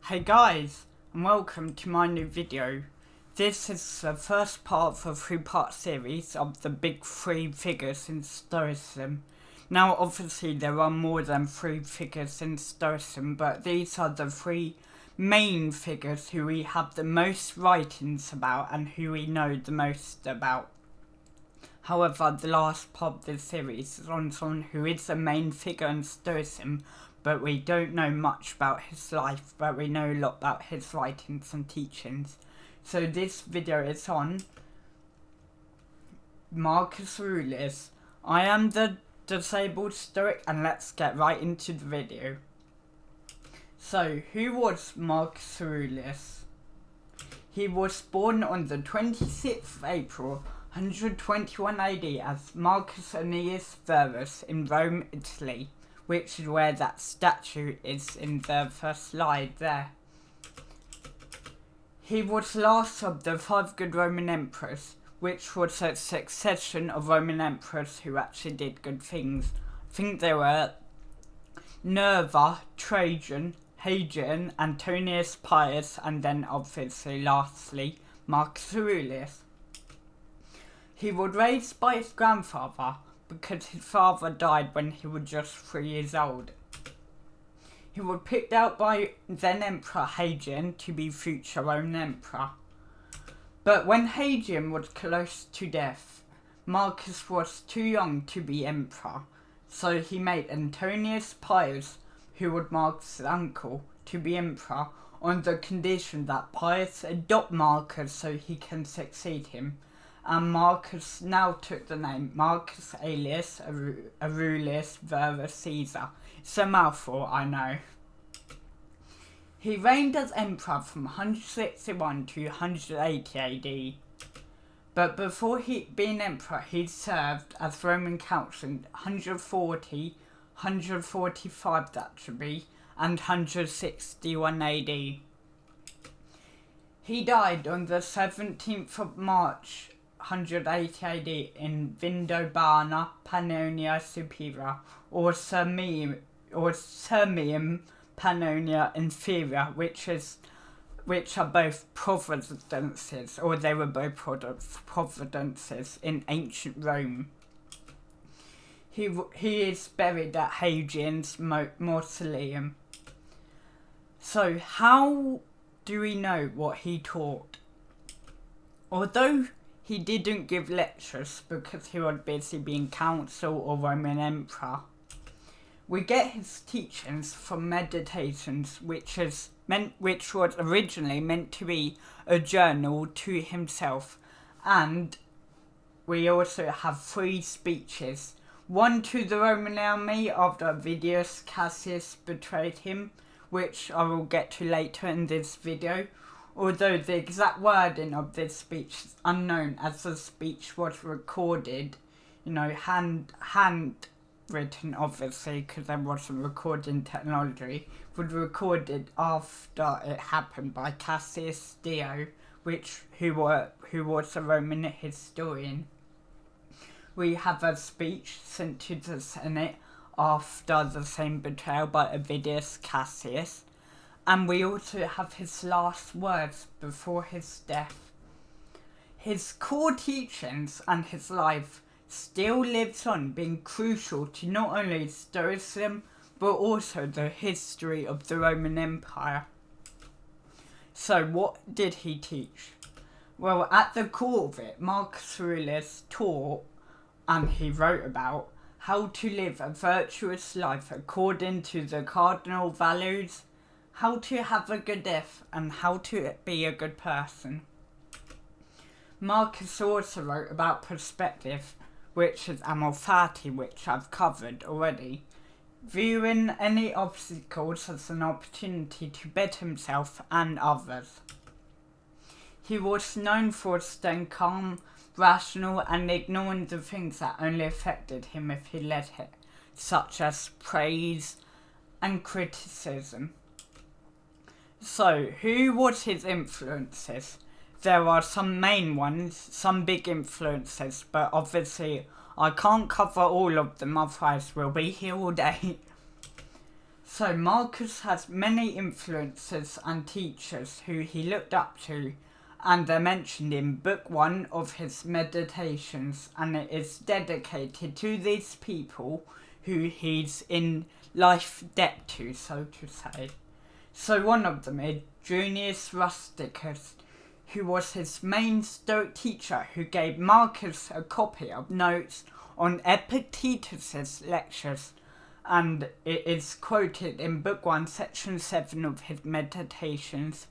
Hey guys, and welcome to my new video. This is the first part of a three-part series of the big three figures in Stoicism. Now obviously there are more than three figures in Stoicism, but these are the three main figures who we have the most writings about and who we know the most about. However, the last part of this series is on someone who is the main figure in Stoicism, but we don't know much about his life, but we know a lot about his writings and teachings. So this video is on Marcus Aurelius. I am the disabled Stoic, and let's get right into the video. So, who was Marcus Aurelius? He was born on the 26th of April 121 AD as Marcus Aurelius Verus in Rome, Italy, which is where that statue is in the first slide there. He was last of the 5 good Roman emperors, which was a succession of Roman emperors who actually did good things. I think they were Nerva, Trajan, Hadrian, Antonius Pius, and then obviously lastly Marcus Aurelius. He was raised by his grandfather because his father died when he was just 3 years old. He was picked out by then Emperor Hadrian to be future Roman Emperor. But when Hadrian was close to death, Marcus was too young to be Emperor, so he made Antonius Pius, who was Marcus' uncle, to be Emperor on the condition that Pius adopt Marcus so he can succeed him. And Marcus now took the name Marcus Aurelius Aurelius Verus Caesar. It's a mouthful, I know. He reigned as emperor from 161 to 180 AD. But before being emperor, he served as Roman consul in 140, 145 that should be, and 161 AD. He died on the 17th of March 180 AD in Vindobana, Pannonia Superior, or Sirmium Pannonia Inferior, which are both providences, or they were both providences in ancient Rome. He is buried at Hadrian's mausoleum. So how do we know what he taught? Although he didn't give lectures because he was busy being consul or Roman emperor, we get his teachings from meditations, which was originally meant to be a journal to himself, and we also have 3 speeches. One to the Roman army after Avidius Cassius betrayed him, which I will get to later in this video, although the exact wording of this speech is unknown as the speech was recorded, handwritten obviously because there wasn't recording technology, was recorded after it happened by Cassius Dio, who was a Roman historian. We have a speech sent to the Senate after the same betrayal by Avidius Cassius, and we also have his last words before his death. His core teachings and his life still lives on, being crucial to not only Stoicism but also the history of the Roman Empire. So what did he teach? Well, at the core of it, Marcus Aurelius taught, and he wrote about, how to live a virtuous life according to the cardinal values, how to have a good death, and how to be a good person. Marcus also wrote about perspective, which is amor fati, which I've covered already, viewing any obstacles as an opportunity to better himself and others. He was known for staying calm, rational, and ignoring the things that only affected him if he let it, such as praise and criticism. So, who was his influences? There are some main ones, some big influences, but obviously I can't cover all of them, otherwise we'll be here all day. So Marcus has many influences and teachers who he looked up to, and they're mentioned in Book 1 of his Meditations, and it is dedicated to these people who he's in life debt to, so to say. So one of them is Junius Rusticus, who was his main Stoic teacher, who gave Marcus a copy of notes on Epictetus's lectures, and it is quoted in Book 1, Section 7 of his Meditations.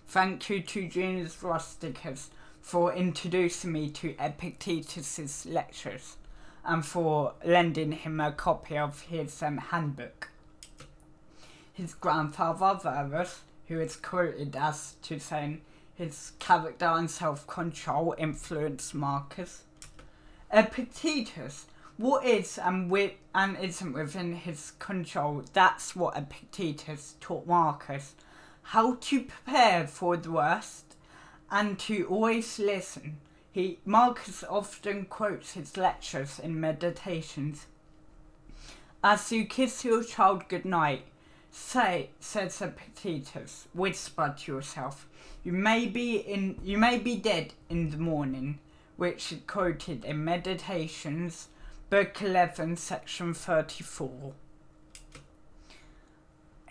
Thank you to Junius Rusticus for introducing me to Epictetus's lectures and for lending him a copy of his handbook. His grandfather Verus, who is quoted as to saying his character and self-control influenced Marcus. Epictetus, what is and isn't within his control, that's what Epictetus taught Marcus. How to prepare for the worst and to always listen. Marcus often quotes his lectures in Meditations. As you kiss your child goodnight, says Epictetus, whisper to yourself, you may be dead in the morning, which is quoted in Meditations, Book 11, Section 34.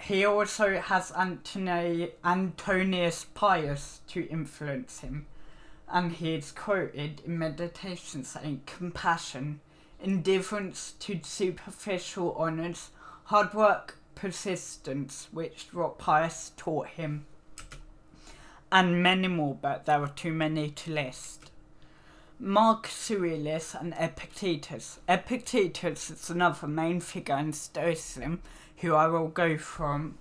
He also has Antonius Pius to influence him, and he is quoted in Meditations saying compassion, indifference to superficial honours, hard work, persistence, which is what Pius taught him, and many more, but there are too many to list. Marcus Aurelius and Epictetus. Epictetus is another main figure in Stoicism who I will go through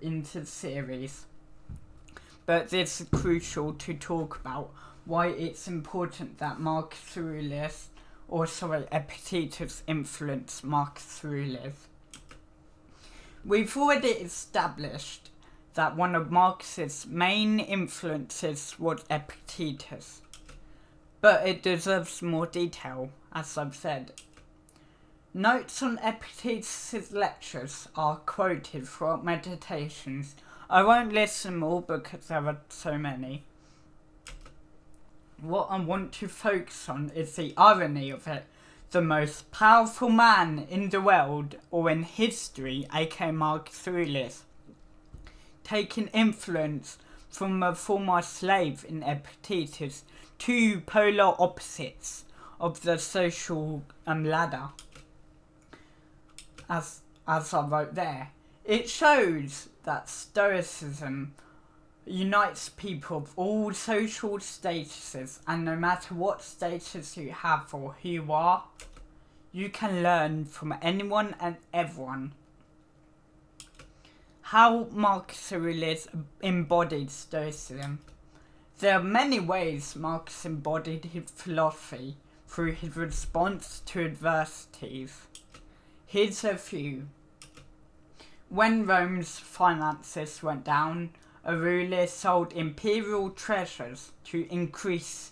in the series. But this is crucial to talk about why it's important that Epictetus influenced Marcus Aurelius. We've already established that one of Marcus's main influences was Epictetus, but it deserves more detail, as I've said. Notes on Epictetus' lectures are quoted throughout Meditations. I won't list them all because there are so many. What I want to focus on is the irony of it. The most powerful man in the world, or in history, aka Marcus Aurelius, taking influence from a former slave in Epictetus, two polar opposites of the social ladder, as I wrote there. It shows that Stoicism unites people of all social statuses, and no matter what status you have or who you are, you can learn from anyone and everyone. How Marcus Aurelius embodied Stoicism. There are many ways Marcus embodied his philosophy through his response to adversities. Here's a few. When Rome's finances went down, Aurelius sold imperial treasures to increase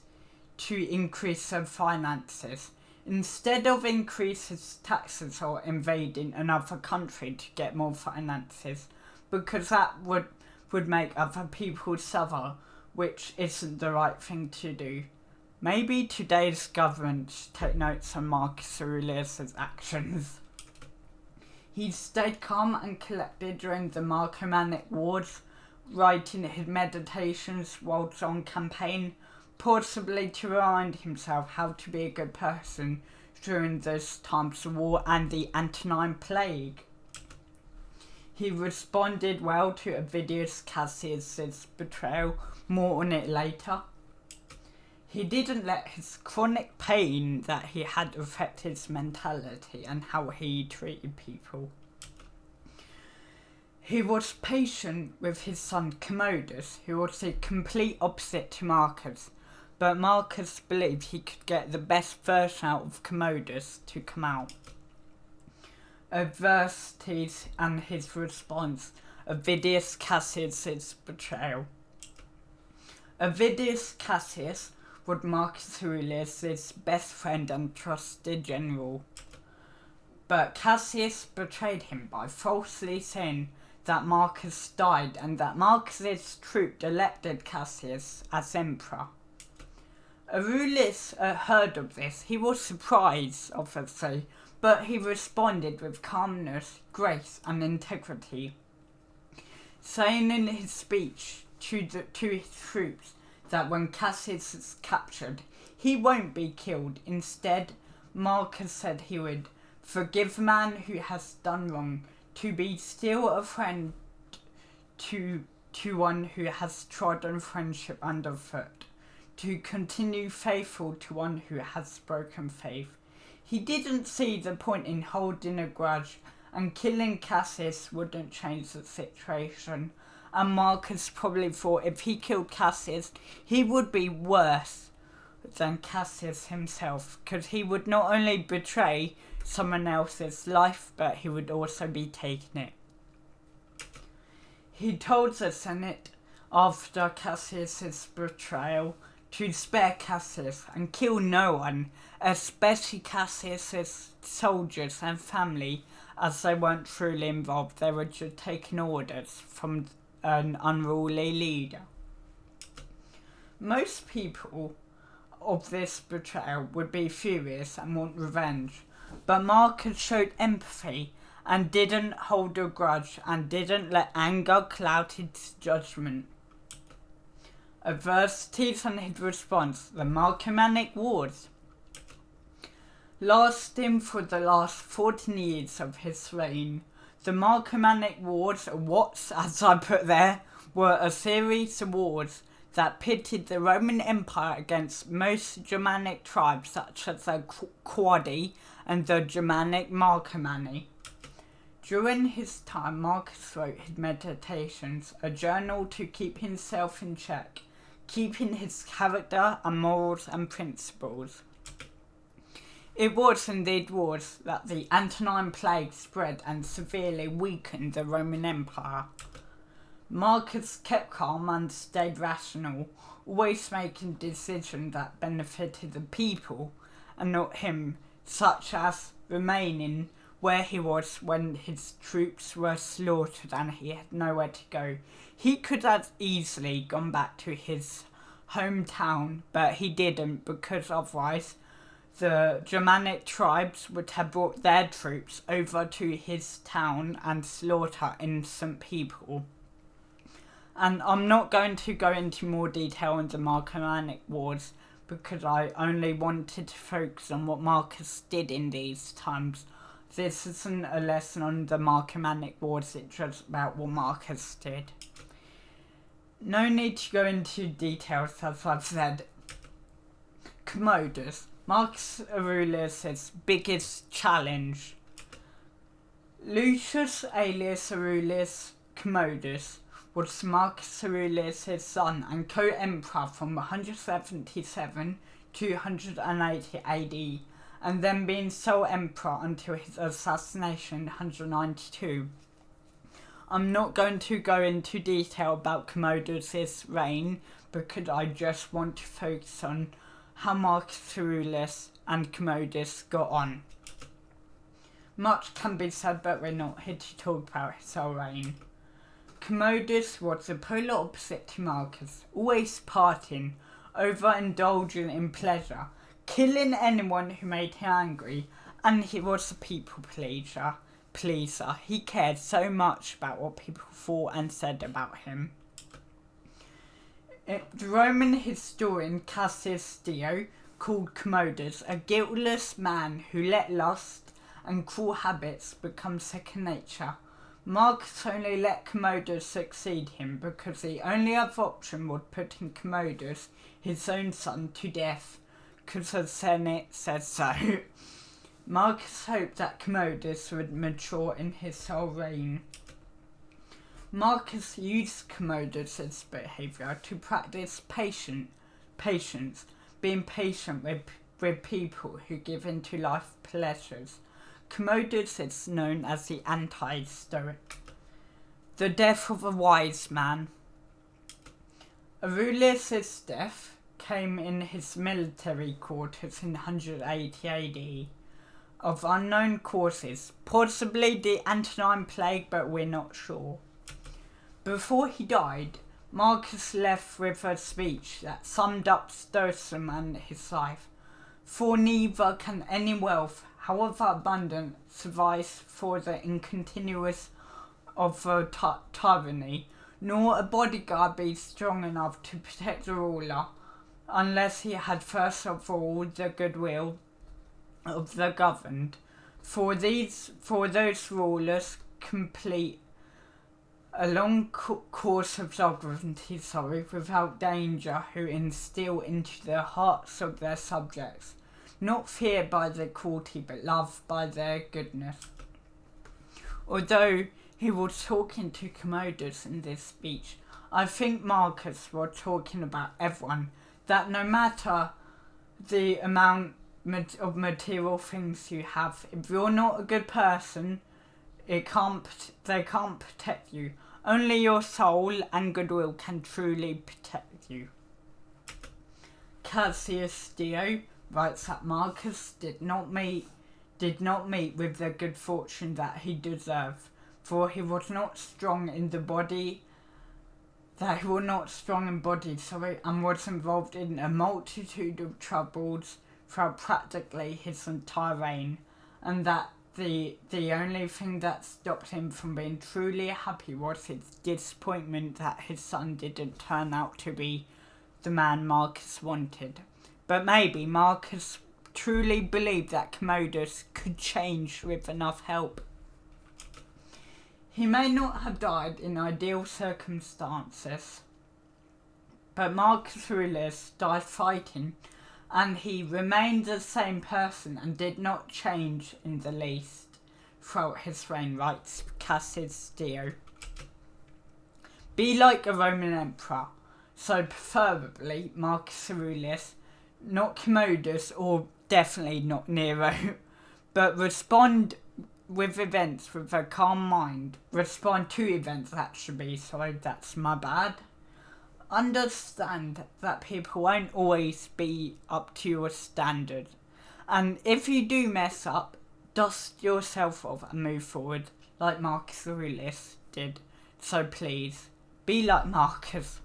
their finances, instead of increasing taxes or invading another country to get more finances, because that would make other people suffer, which isn't the right thing to do. Maybe today's government should take notes on Marcus Aurelius' actions. He stayed calm and collected during the Marcomannic Wars, writing his Meditations whilst on campaign, possibly to remind himself how to be a good person during those times of war and the Antonine Plague. He responded well to Avidius Cassius's betrayal, more on it later. He didn't let his chronic pain that he had affect his mentality and how he treated people. He was patient with his son Commodus, who was the complete opposite to Marcus, but Marcus believed he could get the best version out of Commodus to come out. Adversities and his response. Avidius Cassius's betrayal. Avidius Cassius was Marcus Aurelius' best friend and trusted general. but Cassius betrayed him by falsely saying that Marcus died and that Marcus's troop elected Cassius as emperor. Aurelius heard of this. He was surprised, obviously, but he responded with calmness, grace, and integrity, saying in his speech to his troops that when Cassius is captured, he won't be killed. Instead, Marcus said he would forgive man who has done wrong, to be still a friend to one who has trodden friendship underfoot, to continue faithful to one who has broken faith. He didn't see the point in holding a grudge, and killing Cassius wouldn't change the situation. And Marcus probably thought if he killed Cassius, he would be worse than Cassius himself, because he would not only betray someone else's life, but he would also be taking it. He told the Senate after Cassius's betrayal to spare Cassius and kill no one, especially Cassius's soldiers and family, as they weren't truly involved. They were just taking orders from an unruly leader. Most people of this betrayal would be furious and want revenge, but Marcus showed empathy and didn't hold a grudge and didn't let anger cloud his judgment. Adversities and his response, the Marcomannic Wars, lasting for the last 14 years of his reign. The Marcomannic Wars, or Wats as I put there, were a series of wars that pitted the Roman Empire against most Germanic tribes such as the Quadi and the Germanic Marcomanni. During his time, Marcus wrote his Meditations, a journal to keep himself in check, keeping his character and morals and principles. It was indeed wars that the Antonine Plague spread and severely weakened the Roman Empire. Marcus kept calm and stayed rational, always making decisions that benefited the people and not him, such as remaining where he was when his troops were slaughtered and he had nowhere to go. He could have easily gone back to his hometown, but he didn't, because otherwise the Germanic tribes would have brought their troops over to his town and slaughter innocent people. And I'm not going to go into more detail on the Marcomannic Wars because I only wanted to focus on what Marcus did in these times. This isn't a lesson on the Marcomannic Wars, it's just about what Marcus did. No need to go into details, as I've said. Commodus, Marcus Aurelius' biggest challenge. Lucius Aelius Aurelius Commodus was Marcus Aurelius' son and co-emperor from 177 to 180 AD, and then being sole emperor until his assassination in 192. I'm not going to go into detail about Commodus' reign because I just want to focus on how Marcus Aurelius and Commodus got on. Much can be said, but we're not here to talk about his whole reign. Commodus was the polar opposite to Marcus, always partying, overindulging in pleasure, killing anyone who made him angry, and he was a people pleaser. He cared so much about what people thought and said about him. The Roman historian Cassius Dio called Commodus a guiltless man who let lust and cruel habits become second nature. Marcus only let Commodus succeed him because the only other option was putting Commodus, his own son, to death, because the Senate said so. Marcus hoped that Commodus would mature in his sole reign. Marcus used Commodus' behaviour to practice patience, being patient with people who give in to life pleasures. Commodus is known as the anti-Stoic. The death of a wise man. Aurelius' death came in his military quarters in 180 AD. of unknown causes, possibly the Antonine Plague, but we're not sure. Before he died, Marcus left with a speech that summed up Stoicism and his life. For neither can any wealth, however abundant, suffice for the incontinuous of a tyranny, nor a bodyguard be strong enough to protect the ruler, unless he had first of all the goodwill of the governed. For those rulers complete a long course of sovereignty, without danger, who instill into the hearts of their subjects, not fear by their cruelty, but love by their goodness. Although he was talking to Commodus in this speech, I think Marcus was talking about everyone, that no matter the amount of material things you have, if you're not a good person, they can't protect you. Only your soul and goodwill can truly protect you. Cassius Dio writes that Marcus did not meet with the good fortune that he deserved, for he was not strong in body, and was involved in a multitude of troubles throughout practically his entire reign, and that the only thing that stopped him from being truly happy was his disappointment that his son didn't turn out to be the man Marcus wanted. But maybe Marcus truly believed that Commodus could change with enough help. He may not have died in ideal circumstances, but Marcus Aurelius died fighting, and he remained the same person and did not change in the least throughout his reign, writes Cassius Dio. Be like a Roman emperor, so preferably Marcus Aurelius, not Commodus, or definitely not Nero, but respond with events with a calm mind. Respond to events, actually, sorry, that's my bad. Understand that people won't always be up to your standard, and if you do mess up, dust yourself off and move forward like Marcus Aurelius did. So please, be like Marcus.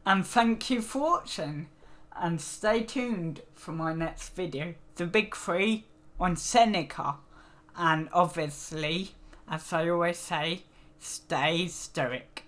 And thank you for watching, and stay tuned for my next video, the big 3 on Seneca, and obviously, as I always say, stay stoic.